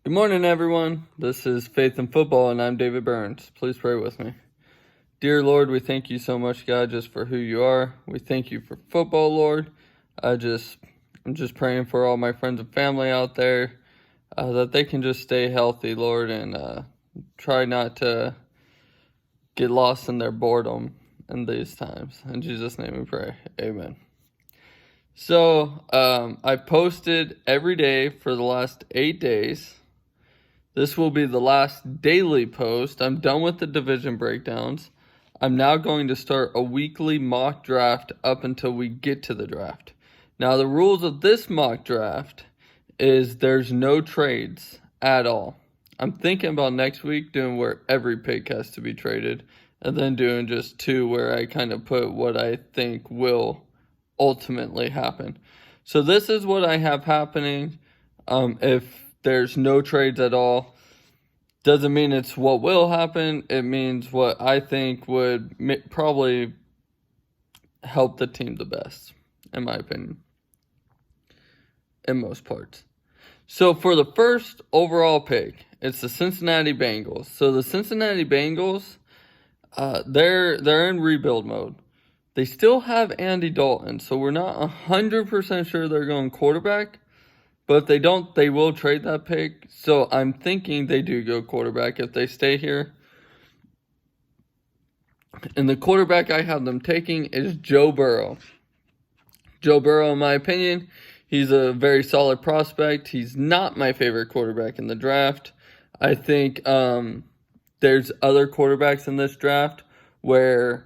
Good morning, everyone. This is Faith in Football, and I'm David Burns. Please pray with me. Dear Lord, we thank you so much, God, just for who you are. We thank you for football, Lord. I'm just praying for all my friends and family out there that they can just stay healthy, Lord, and try not to get lost in their boredom in these times. In Jesus' name we pray. Amen. So, I posted every day for the last 8 days. This will be the last daily post. I'm done with the division breakdowns. I'm now going to start a weekly mock draft up until we get to the draft. Now, the rules of this mock draft is there's no trades at all. I'm thinking about next week doing where every pick has to be traded, and then doing just two where I kind of put what I think will ultimately happen. So this is what I have happening. If there's no trades at all, doesn't mean it's what will happen. It means what I think would probably help the team the best, in my opinion, in most parts. So for the first overall pick, it's the Cincinnati Bengals. So the Cincinnati Bengals, they're in rebuild mode. They still have Andy Dalton, so we're not 100% sure they're going quarterback. But if they don't, they will trade that pick. So I'm thinking they do go quarterback if they stay here. And the quarterback I have them taking is Joe Burrow. Joe Burrow, in my opinion, he's a very solid prospect. He's not my favorite quarterback in the draft. I think there's other quarterbacks in this draft where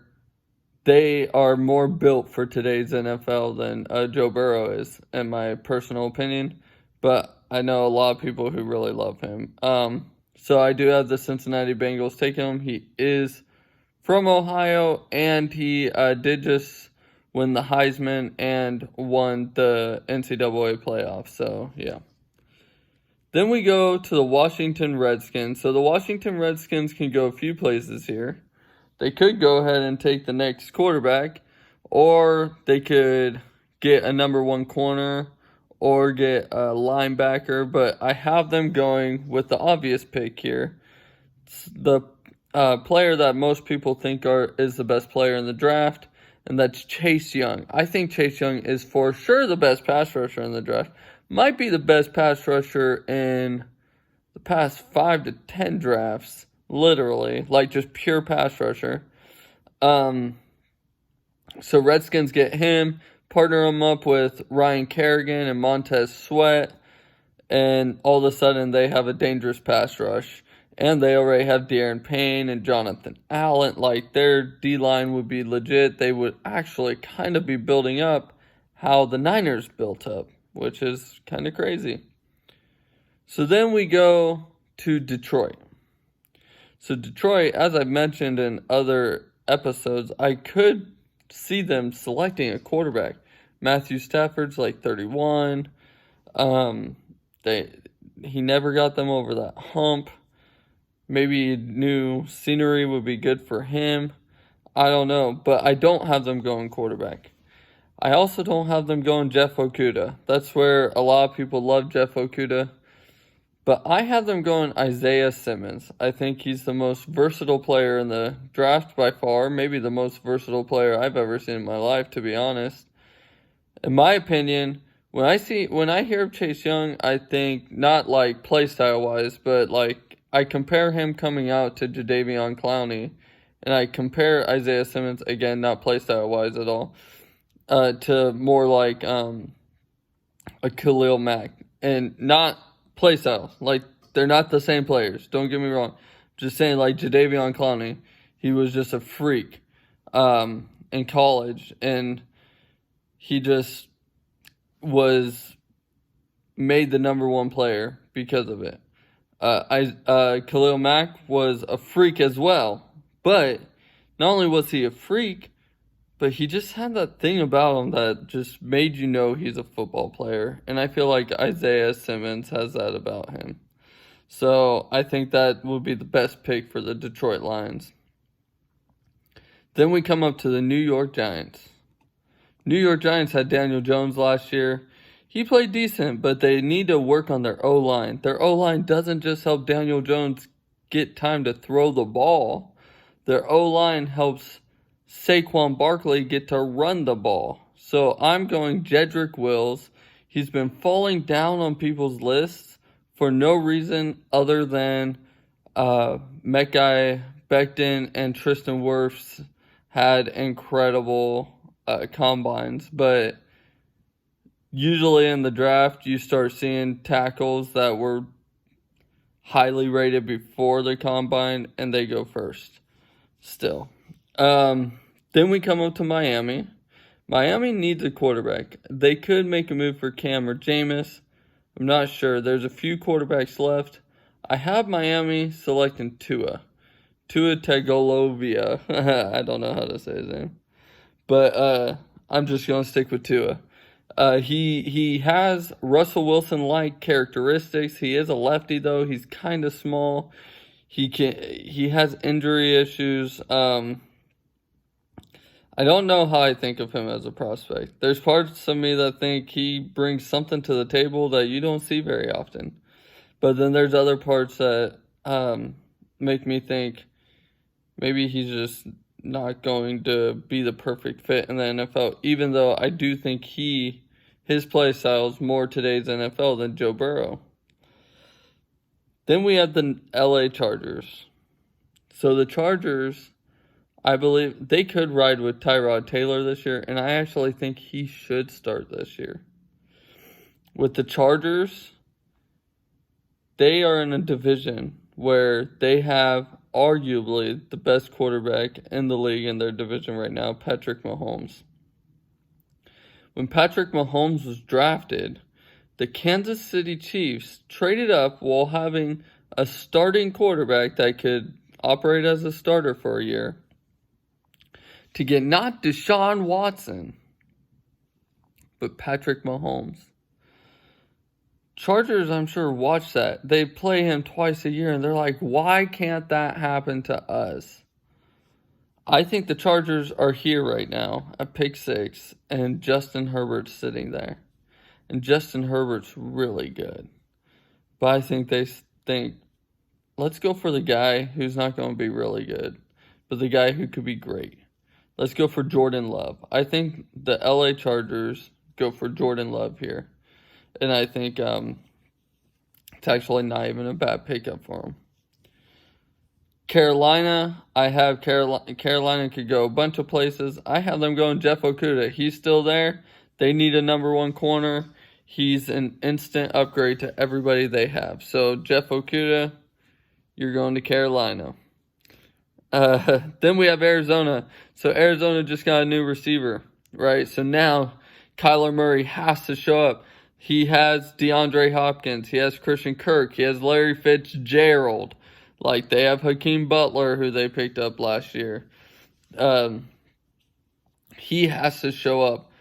they are more built for today's NFL than Joe Burrow is, in my personal opinion. But I know a lot of people who really love him. So I do have the Cincinnati Bengals taking him. He is from Ohio, and he did just win the Heisman and won the NCAA playoffs. So, yeah. Then we go to the Washington Redskins. So the Washington Redskins can go a few places here. They could go ahead and take the next quarterback, or they could get a number one corner, or get a linebacker, but I have them going with the obvious pick here. The player that most people think is the best player in the draft, and that's Chase Young. I think Chase Young is for sure the best pass rusher in the draft. Might be the best pass rusher in the past 5 to 10 drafts, literally, like just pure pass rusher. So Redskins get him. Partner him up with Ryan Kerrigan and Montez Sweat, and all of a sudden they have a dangerous pass rush. And they already have De'Aaron Payne and Jonathan Allen. Like, their D-line would be legit. They would actually kind of be building up how the Niners built up, which is kind of crazy. So then we go to Detroit. So Detroit, as I've mentioned in other episodes, I could see them selecting a quarterback. Matthew Stafford's like 31. He never got them over that hump. Maybe new scenery would be good for him. I don't know, but I don't have them going quarterback. I also don't have them going Jeff Okudah. That's where a lot of people love Jeff Okudah. But I have them going Isaiah Simmons. I think he's the most versatile player in the draft by far. Maybe the most versatile player I've ever seen in my life, to be honest. In my opinion, when I hear of Chase Young, I think not like play style wise, but like I compare him coming out to Jadeveon Clowney, and I compare Isaiah Simmons, again, not play style wise at all, to more like a Khalil Mack, and not play style. Like, they're not the same players. Don't get me wrong. Just saying, like, Jadeveon Clowney, he was just a freak in college, and he just was made the number one player because of it. Khalil Mack was a freak as well, but not only was he a freak, but he just had that thing about him that just made you know he's a football player. And I feel like Isaiah Simmons has that about him. So I think that would be the best pick for the Detroit Lions. Then we come up to the New York Giants. New York Giants had Daniel Jones last year. he played decent, but they need to work on their O-line. Their O-line doesn't just help Daniel Jones get time to throw the ball. Their O-line helps Saquon Barkley get to run the ball. So I'm going Jedrick Wills. He's been falling down on people's lists for no reason other than Mekhi Becton and Tristan Wirfs had incredible combines. But usually in the draft, you start seeing tackles that were highly rated before the combine, and they go first still. Then we come up to Miami. Miami needs a quarterback. They could make a move for Cam or Jameis. I'm not sure. There's a few quarterbacks left. I have Miami selecting Tua Tagovailoa. I don't know how to say his name. But I'm just going to stick with Tua. He has Russell Wilson-like characteristics. He is a lefty, though. He's kind of small. He has injury issues. I don't know how I think of him as a prospect. There's parts of me that think he brings something to the table that you don't see very often. But then there's other parts that make me think maybe he's just not going to be the perfect fit in the NFL, even though I do think his play style is more today's NFL than Joe Burrow. Then we have the LA Chargers. So the Chargers, I believe they could ride with Tyrod Taylor this year, and I actually think he should start this year. With the Chargers, they are in a division where they have arguably the best quarterback in the league in their division right now, Patrick Mahomes. When Patrick Mahomes was drafted, the Kansas City Chiefs traded up while having a starting quarterback that could operate as a starter for a year to get not Deshaun Watson, but Patrick Mahomes. Chargers, I'm sure, watch that. They play him twice a year, and they're like, why can't that happen to us? I think the Chargers are here right now at pick 6, and Justin Herbert's sitting there. And Justin Herbert's really good. But I think they think, let's go for the guy who's not going to be really good, but the guy who could be great. Let's go for Jordan Love. I think the LA Chargers go for Jordan Love here. And I think it's actually not even a bad pickup for him. Carolina, I have Carolina could go a bunch of places. I have them going Jeff Okudah. He's still there. They need a number 1 corner. He's an instant upgrade to everybody they have. So Jeff Okudah, you're going to Carolina. Then we have Arizona. So Arizona just got a new receiver, right? So now Kyler Murray has to show up. He has DeAndre Hopkins. He has Christian Kirk. He has Larry Fitzgerald. Like, they have Hakeem Butler, who they picked up last year. He has to show up.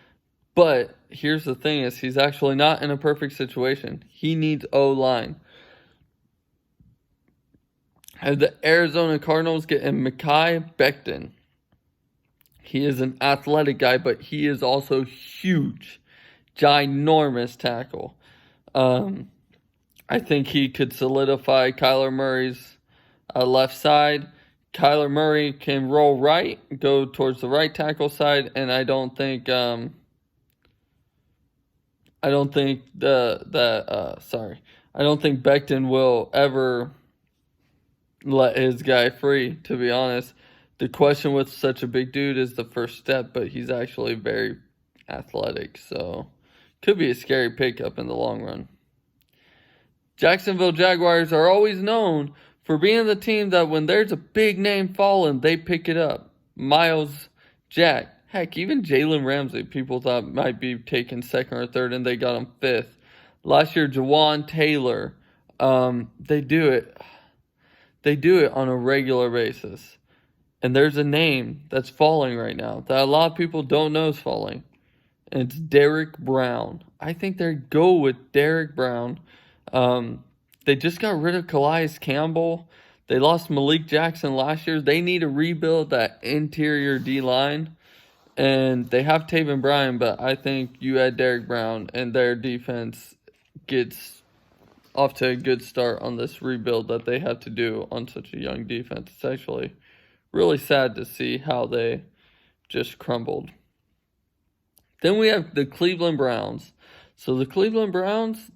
But here's the thing is he's actually not in a perfect situation. He needs O-line. And the Arizona Cardinals get in Mekhi Becton. He is an athletic guy, but he is also huge. Ginormous tackle. I think he could solidify Kyler Murray's left side. Kyler Murray can roll right, go towards the right tackle side, and I don't think Becton will ever let his guy free, to be honest. The question with such a big dude is the first step, but he's actually very athletic, so could be a scary pickup in the long run. Jacksonville Jaguars are always known for being the team that when there's a big name falling, they pick it up. Myles Jack. Heck, even Jalen Ramsey, people thought might be taken 2nd or 3rd, and they got him 5th. Last year, Jawan Taylor. They do it. They do it on a regular basis. And there's a name that's falling right now that a lot of people don't know is falling. And it's Derrick Brown. I think they go with Derrick Brown. They just got rid of Calais Campbell. They lost Malik Jackson last year. They need to rebuild that interior D-line. And they have Taven Bryan, but I think you add Derrick Brown, and their defense gets off to a good start on this rebuild that they have to do on such a young defense. It's actually really sad to see how they just crumbled. Then we have the Cleveland Browns. So the Cleveland Browns,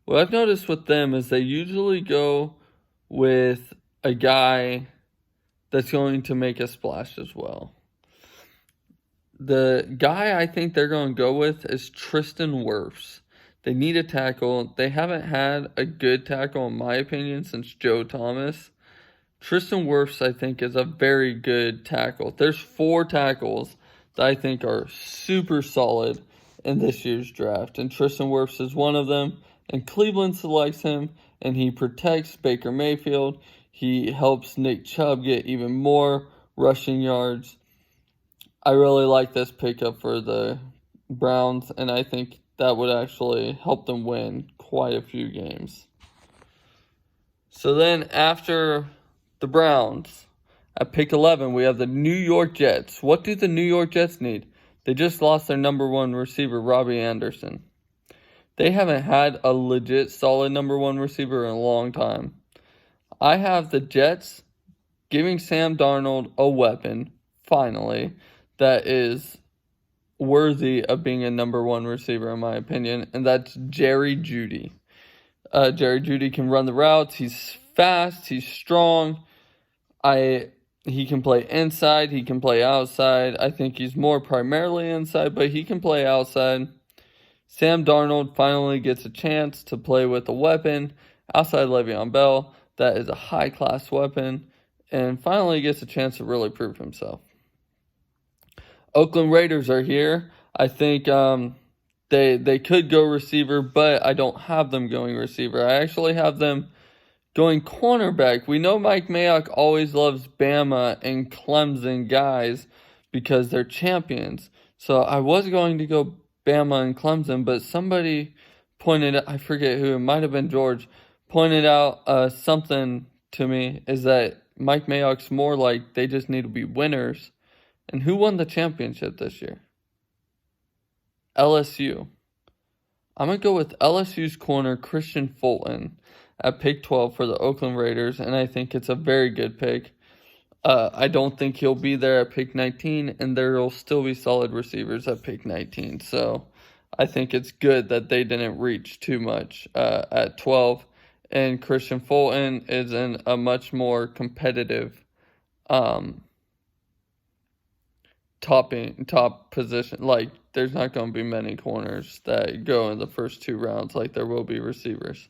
what I've noticed with them is they usually go with a guy that's going to make a splash as well. The guy I think they're going to go with is Tristan Wirfs. They need a tackle. They haven't had a good tackle, in my opinion, since Joe Thomas. Tristan Wirfs, I think, is a very good tackle. There's 4 tackles that I think are super solid in this year's draft, and Tristan Wirfs is one of them. And Cleveland selects him, and he protects Baker Mayfield. He helps Nick Chubb get even more rushing yards. I really like this pickup for the Browns, and I think that would actually help them win quite a few games. So then after the Browns, at pick 11, we have the New York Jets. What do the New York Jets need? They just lost their number 1 receiver, Robbie Anderson. They haven't had a legit solid number 1 receiver in a long time. I have the Jets giving Sam Darnold a weapon, finally, that is worthy of being a number 1 receiver, in my opinion, and that's Jerry Jeudy. Jerry Jeudy can run the routes. He's fast. He's strong. He can play inside. He can play outside. I think he's more primarily inside, but he can play outside. Sam Darnold finally gets a chance to play with a weapon outside Le'Veon Bell. That is a high-class weapon, and finally gets a chance to really prove himself. Oakland Raiders are here. I think they could go receiver, but I don't have them going receiver. I actually have them going cornerback. We know Mike Mayock always loves Bama and Clemson guys because they're champions. So I was going to go Bama and Clemson, but somebody pointed out, I forget who, it might have been George, pointed out something to me, is that Mike Mayock's more like they just need to be winners. And who won the championship this year? LSU. I'm going to go with LSU's corner, Christian Fulton, at pick 12 for the Oakland Raiders, and I think it's a very good pick. I don't think he'll be there at pick 19, and there will still be solid receivers at pick 19. So I think it's good that they didn't reach too much at 12. And Christian Fulton is in a much more competitive top position. Like, there's not going to be many corners that go in the first 2 rounds like there will be receivers.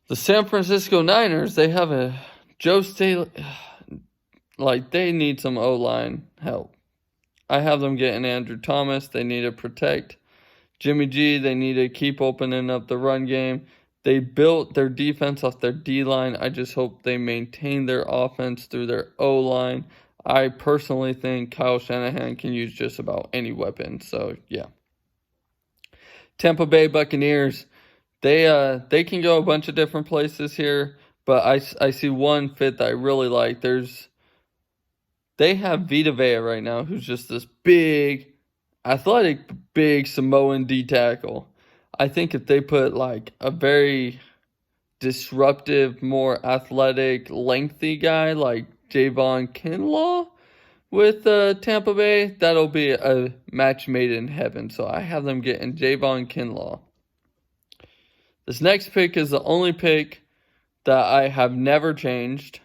The San Francisco Niners, they have a Joe Staley. Like, they need some O-line help. I have them getting Andrew Thomas. They need to protect Jimmy G. They need to keep opening up the run game. They built their defense off their D-line. I just hope they maintain their offense through their O-line. I personally think Kyle Shanahan can use just about any weapon. So, yeah. Tampa Bay Buccaneers, they can go a bunch of different places here, but I see one fit that I really like. They have Vita Vea right now, who's just this big, athletic, big Samoan D tackle. I think if they put like a very disruptive, more athletic, lengthy guy like Javon Kinlaw with Tampa Bay, that'll be a match made in heaven. So I have them getting Javon Kinlaw. This next pick is the only pick that I have never changed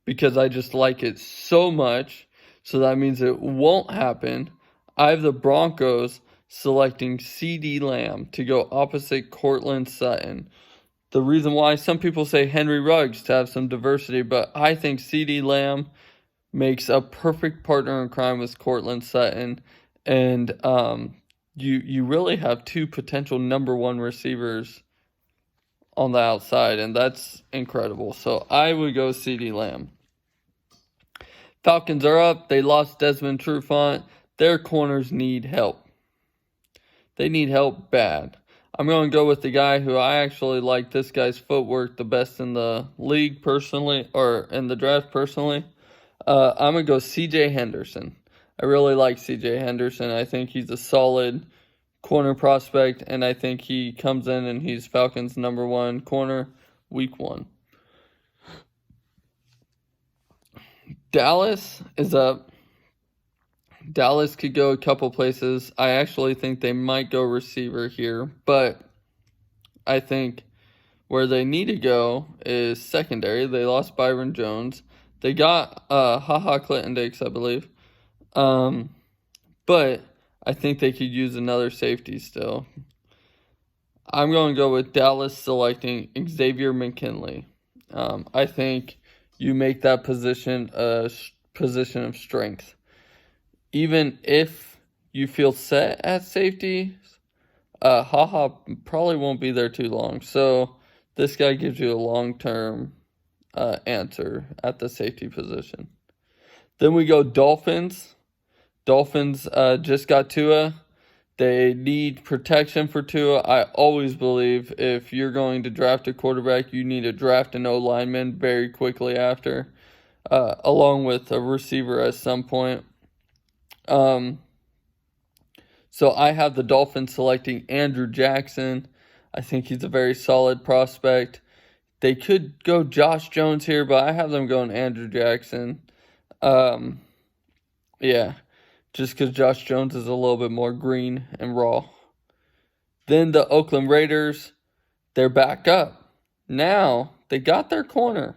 because I just like it so much. So that means it won't happen. I have the Broncos selecting CeeDee Lamb to go opposite Courtland Sutton. The reason why, some people say Henry Ruggs to have some diversity, but I think CeeDee Lamb makes a perfect partner in crime with Courtland Sutton. And you really have 2 potential number 1 receivers on the outside, and that's incredible. So I would go CeeDee Lamb. Falcons are up. They lost Desmond Trufant. Their corners need help. They need help bad. I'm going to go with the guy who I actually like this guy's footwork the best in the league personally, or in the draft personally. I'm going to go C.J. Henderson. I really like CJ Henderson. I think he's a solid corner prospect, and I think he comes in and he's Falcons' number 1 corner week 1. Dallas is up. Dallas could go a couple places. I actually think they might go receiver here, but I think where they need to go is secondary. They lost Byron Jones. They got HaHa Clinton-Dix, I believe. But I think they could use another safety still. I'm going to go with Dallas selecting Xavier McKinley. I think you make that position a position of strength. Even if you feel set at safety, HaHa probably won't be there too long. So this guy gives you a long-term answer at the safety position. Then we go Dolphins. Dolphins just got Tua. They need protection for Tua. I always believe if you're going to draft a quarterback, you need to draft an O-lineman very quickly after, along with a receiver at some point. So I have the Dolphins selecting Andrew Jackson. I think he's a very solid prospect. They could go Josh Jones here, but I have them going Andrew Jackson. Yeah, just because Josh Jones is a little bit more green and raw. Then the Oakland Raiders, they're back up. Now, they got their corner.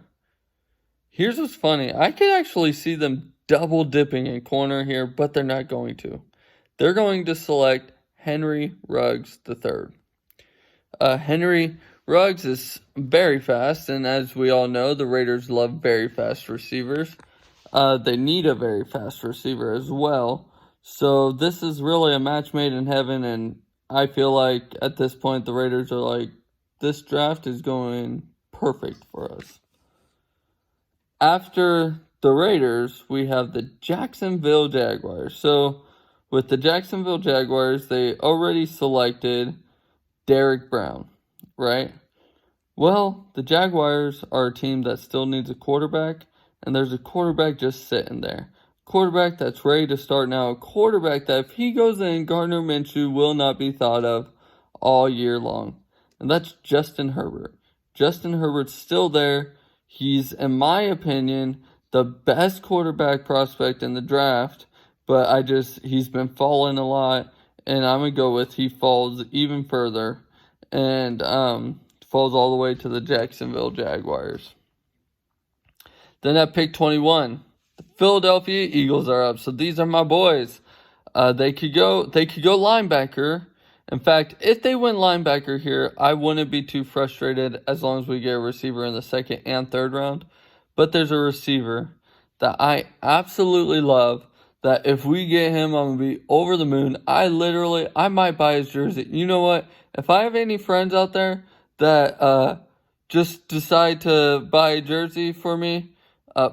Here's what's funny. I could actually see them double dipping in corner here, but they're not going to. They're going to select Henry Ruggs III. Henry Ruggs is very fast, and as we all know, the Raiders love very fast receivers. They need a very fast receiver as well. So this is really a match made in heaven, and I feel like at this point the Raiders are like, this draft is going perfect for us. After the Raiders, we have the Jacksonville Jaguars. So with the Jacksonville Jaguars, they already selected Derrick Brown, right? Well, the Jaguars are a team that still needs a quarterback, and there's a quarterback just sitting there. Quarterback that's ready to start now. A quarterback that if he goes in, Gardner Minshew will not be thought of all year long. And that's Justin Herbert. Justin Herbert's still there. He's, in my opinion, the best quarterback prospect in the draft. But he's been falling a lot. And I'm going to go with he falls even further. And falls all the way to the Jacksonville Jaguars. Then at pick 21, the Philadelphia Eagles are up. So these are my boys. They could go linebacker. In fact, if they went linebacker here, I wouldn't be too frustrated as long as we get a receiver in the 2nd and 3rd round. But there's a receiver that I absolutely love, that if we get him, I'm going to be over the moon. I might buy his jersey. You know what? If I have any friends out there that just decide to buy a jersey for me,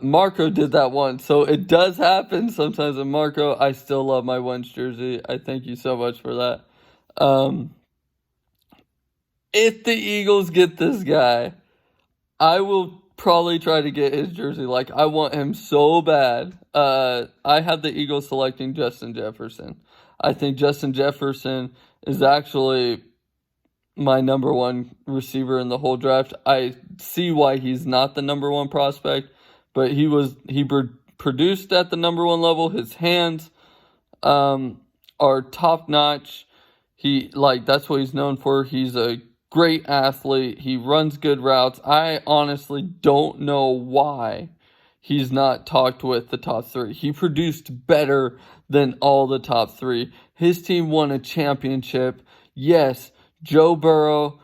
Marco did that once. So it does happen sometimes. And Marco, I still love my Wentz jersey. I thank you so much for that. If the Eagles get this guy, I will probably try to get his jersey. Like, I want him so bad. I have the Eagles selecting Justin Jefferson. I think Justin Jefferson is actually my number 1 receiver in the whole draft. I see why he's not the number 1 prospect, but he produced at the number 1 level. His hands are top notch. That's what he's known for. He's a great athlete. He runs good routes. I honestly don't know why he's not talked with the top 3. He produced better than all the top 3. His team won a championship. Yes, Joe Burrow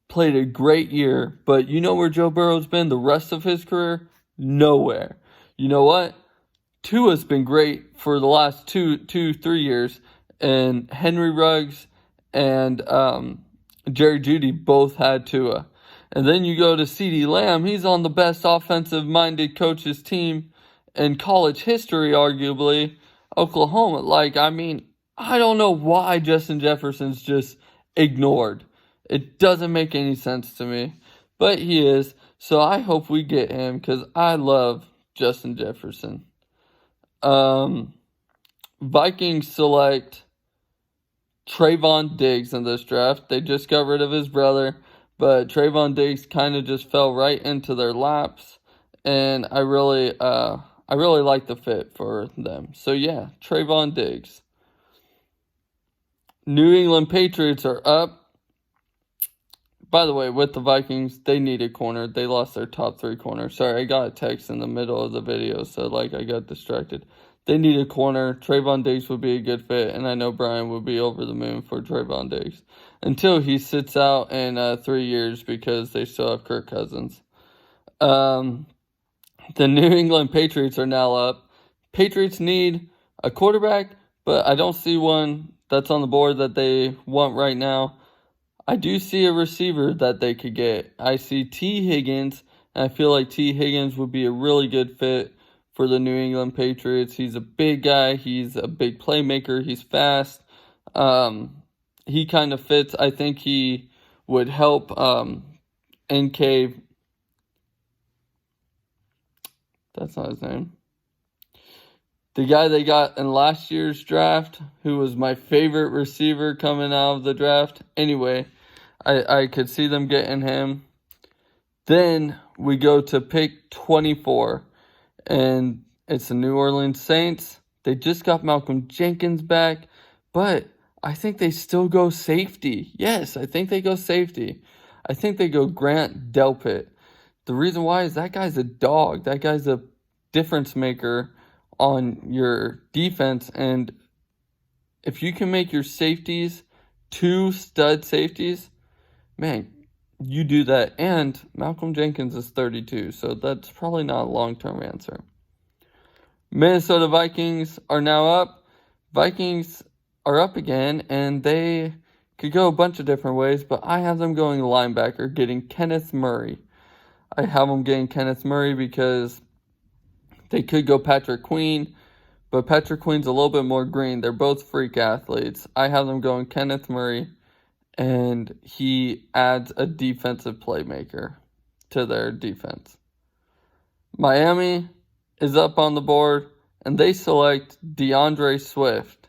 played a great year, but you know where Joe Burrow's been the rest of his career? Nowhere. You know what? Tua's been great for the last 3 years, and Henry Ruggs and Jerry Jeudy both had Tua. And then you go to CeeDee Lamb. He's on the best offensive-minded coach's team in college history, arguably, Oklahoma. I don't know why Justin Jefferson's just ignored. It doesn't make any sense to me. But he is. So I hope we get him because I love Justin Jefferson. Vikings select Trayvon Diggs in this draft. They just got rid of his brother, but Trayvon Diggs kind of just fell right into their laps, and I really like the fit for them. So yeah, Trayvon Diggs. New England Patriots are up. By the way, with the Vikings, they need a corner. They lost their top 3 corners. Sorry, I got a text in the middle of the video, so I got distracted. They need a corner. Trayvon Diggs would be a good fit, and I know Brian would be over the moon for Trayvon Diggs until he sits out in 3 years because they still have Kirk Cousins. The New England Patriots are now up. Patriots need a quarterback, but I don't see one that's on the board that they want right now. I do see a receiver that they could get. I see T. Higgins, and I feel like T. Higgins would be a really good fit for the New England Patriots. He's a big guy. He's a big playmaker. He's fast. He kind of fits. I think he would help NK. That's not his name. The guy they got in last year's draft, who was my favorite receiver coming out of the draft. Anyway, I could see them getting him. Then we go to pick 24, and it's the New Orleans Saints. They just got Malcolm Jenkins back, but I think they still go safety. Yes, I think they go safety. I think they go Grant Delpit. The reason why is that guy's a dog. That guy's a difference maker on your defense, and if you can make your safeties 2 stud safeties, man, you do that. And Malcolm Jenkins is 32, so that's probably not a long-term answer. Minnesota Vikings are now up. Vikings are up again, and they could go a bunch of different ways, but I have them going linebacker, getting Kenneth Murray. I have them getting Kenneth Murray because they could go Patrick Queen, but Patrick Queen's a little bit more green. They're both freak athletes. I have them going Kenneth Murray, and he adds a defensive playmaker to their defense. Miami is up on the board, and they select DeAndre Swift.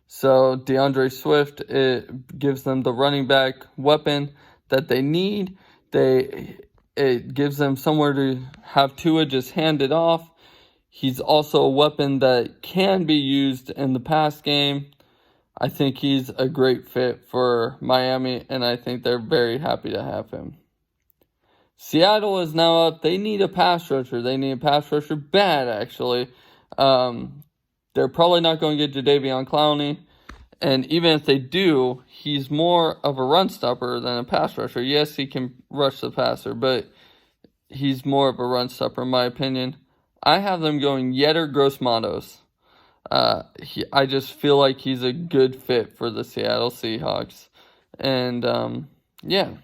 So DeAndre Swift, it gives them the running back weapon that they need. It gives them somewhere to have Tua just hand it off. He's also a weapon that can be used in the pass game. I think he's a great fit for Miami, and I think they're very happy to have him. Seattle is now up. They need a pass rusher. They need a pass rusher bad, actually. They're probably not going to get Jadeveon Clowney. And even if they do, he's more of a run stopper than a pass rusher. Yes, he can rush the passer, but he's more of a run stopper, in my opinion. I have them going Yetur Gross-Matos. I just feel like he's a good fit for the Seattle Seahawks. And, yeah.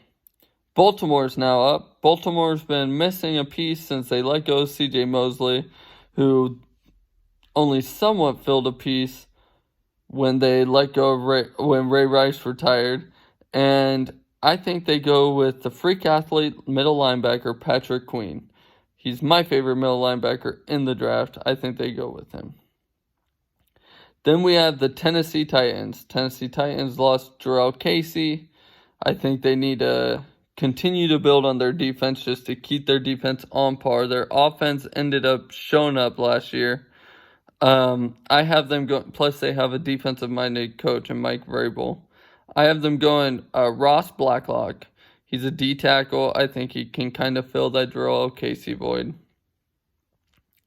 Baltimore's now up. Baltimore's been missing a piece since they let go of C.J. Mosley, who only somewhat filled a piece when they let go of when Ray Rice retired. And I think they go with the freak athlete middle linebacker, Patrick Queen. He's my favorite middle linebacker in the draft. I think they go with him. Then we have the Tennessee Titans. Tennessee Titans lost Jarrell Casey. I think they need to continue to build on their defense just to keep their defense on par. Their offense ended up showing up last year. I have them go. Plus, they have a defensive-minded coach in Mike Vrabel. I have them going Ross Blacklock. He's a D tackle. I think he can kind of fill that Jarrell Casey void.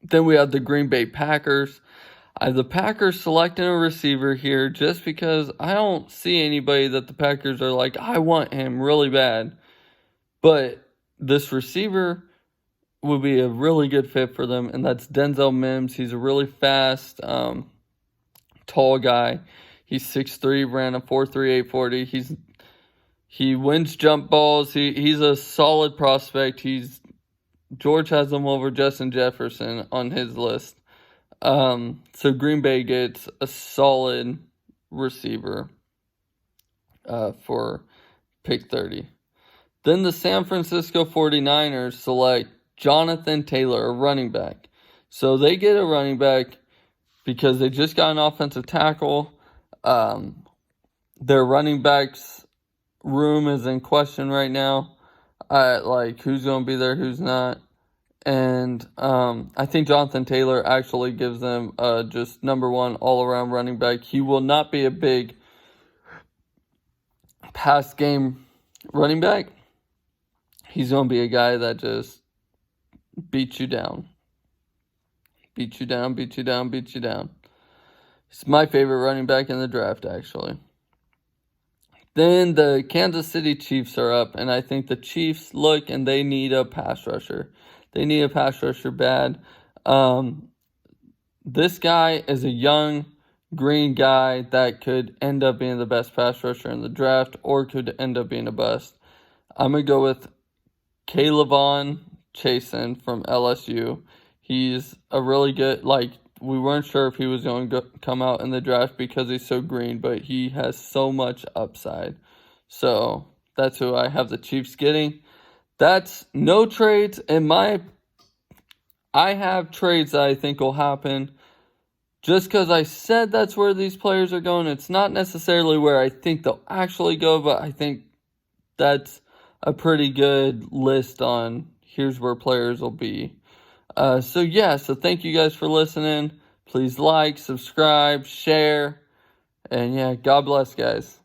Then we have the Green Bay Packers. The Packers selecting a receiver here just because I don't see anybody that the Packers are like, I want him really bad. But this receiver would be a really good fit for them, and that's Denzel Mims. He's a really fast, tall guy. He's 6'3", ran a 4.38 40. He wins jump balls. He's a solid prospect. George has him over Justin Jefferson on his list. So Green Bay gets a solid receiver for pick 30. Then the San Francisco 49ers select Jonathan Taylor, a running back. So they get a running back. because they just got an offensive tackle. Their running backs room is in question right now. Like, who's going to be there, who's not. And I think Jonathan Taylor actually gives them just number one all-around running back. He will not be a big pass game running back. He's going to be a guy that just beats you down. Beats you down, beats you down, beats you down. He's my favorite running back in the draft, actually. Then the Kansas City Chiefs are up, and I think the Chiefs look and they need a pass rusher. They need a pass rusher bad. This guy is a young, green guy that could end up being the best pass rusher in the draft or could end up being a bust. I'm going to go with K'Lavon Chaisson from LSU. He's a really good, we weren't sure if he was going to come out in the draft because he's so green, but he has so much upside. So that's who I have the Chiefs getting. That's no trades. I have trades that I think will happen. Just because I said that's where these players are going, it's not necessarily where I think they'll actually go, but I think that's a pretty good list on here's where players will be. So thank you guys for listening. Please like, subscribe, share, and God bless, guys.